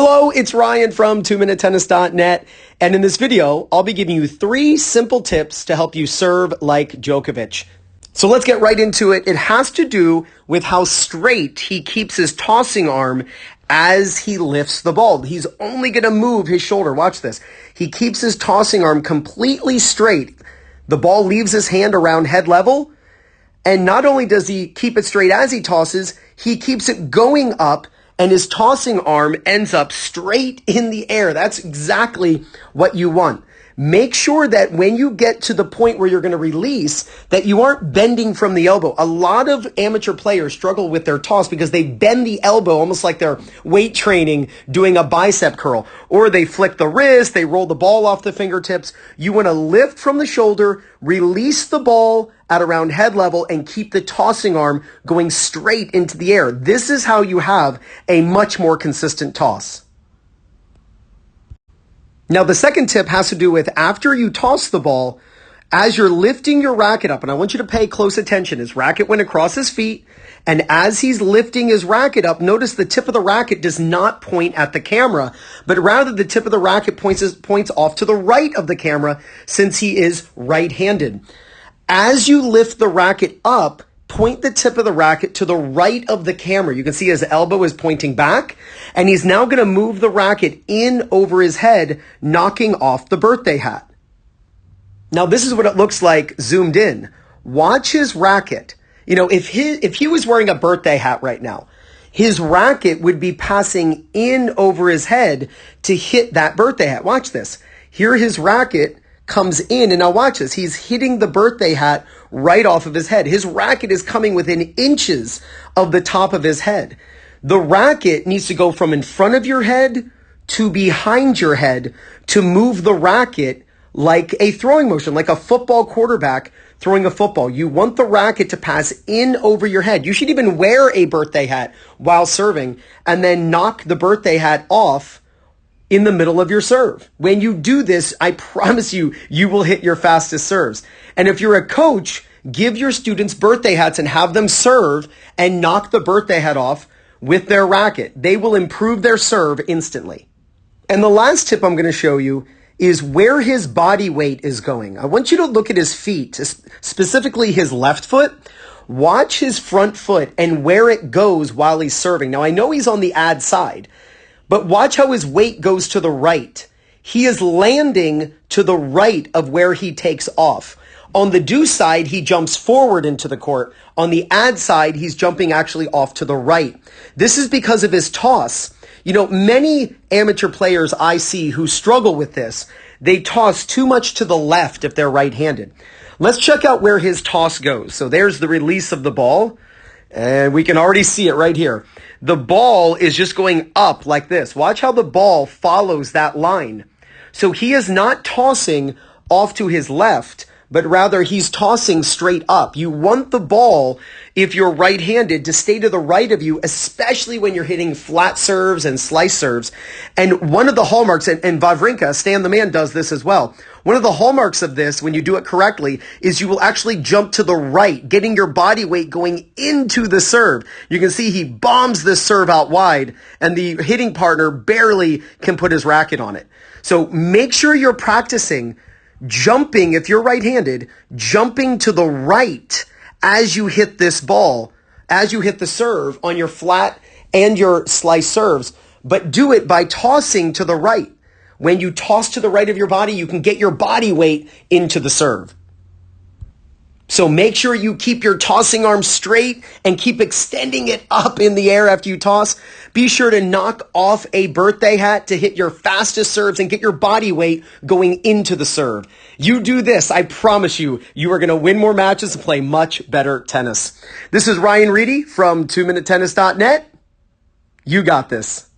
Hello, it's Ryan from 2minutetennis.net, and in this video, I'll be giving you 3 simple tips to help you serve like Djokovic. So let's get right into it. It has to do with how straight he keeps his tossing arm as he lifts the ball. He's only going to move his shoulder. Watch this. He keeps his tossing arm completely straight. The ball leaves his hand around head level, and not only does he keep it straight as he tosses, he keeps it going up, and his tossing arm ends up straight in the air. That's exactly what you want. Make sure that when you get to the point where you're going to release, that you aren't bending from the elbow. A lot of amateur players struggle with their toss because they bend the elbow almost like they're weight training, doing a bicep curl. Or they flick the wrist, they roll the ball off the fingertips. You want to lift from the shoulder, release the ball at around head level, and keep the tossing arm going straight into the air. This is how you have a much more consistent toss. Now, the second tip has to do with after you toss the ball, as you're lifting your racket up, and I want you to pay close attention. His racket went across his feet, and as he's lifting his racket up, notice the tip of the racket does not point at the camera, but rather the tip of the racket points off to the right of the camera since he is right-handed. As you lift the racket up, point the tip of the racket to the right of the camera. You can see his elbow is pointing back, and he's now going to move the racket in over his head, knocking off the birthday hat. Now, this is what it looks like zoomed in. Watch his racket. You know, if he was wearing a birthday hat right now, his racket would be passing in over his head to hit that birthday hat. Watch this. Here his racket comes in, and now watch this. He's hitting the birthday hat right off of his head. His racket is coming within inches of the top of his head. The racket needs to go from in front of your head to behind your head to move the racket like a throwing motion, like a football quarterback throwing a football. You want the racket to pass in over your head. You should even wear a birthday hat while serving and then knock the birthday hat off in the middle of your serve. When you do this, I promise you, you will hit your fastest serves. And if you're a coach, give your students birthday hats and have them serve and knock the birthday hat off with their racket. They will improve their serve instantly. And the last tip I'm going to show you is where his body weight is going. I want you to look at his feet, specifically his left foot. Watch his front foot and where it goes while he's serving. Now, I know he's on the ad side, but watch how his weight goes to the right. He is landing to the right of where he takes off. On the do side, he jumps forward into the court. On the ad side, he's jumping actually off to the right. This is because of his toss. You know, many amateur players I see who struggle with this, they toss too much to the left if they're right-handed. Let's check out where his toss goes. So there's the release of the ball, and we can already see it right here. The ball is just going up like this. Watch how the ball follows that line. So he is not tossing off to his left, but rather he's tossing straight up. You want the ball, if you're right-handed, to stay to the right of you, especially when you're hitting flat serves and slice serves. And one of the hallmarks, and Wawrinka, Stan the Man, does this as well. One of the hallmarks of this, when you do it correctly, is you will actually jump to the right, getting your body weight going into the serve. You can see he bombs this serve out wide, and the hitting partner barely can put his racket on it. So make sure you're practicing jumping, if you're right-handed, jumping to the right as you hit this ball, as you hit the serve on your flat and your slice serves, but do it by tossing to the right. When you toss to the right of your body, you can get your body weight into the serve. So make sure you keep your tossing arm straight and keep extending it up in the air after you toss. Be sure to knock off a birthday hat to hit your fastest serves and get your body weight going into the serve. You do this, I promise you, you are going to win more matches and play much better tennis. This is Ryan Reedy from 2minutetennis.net. You got this.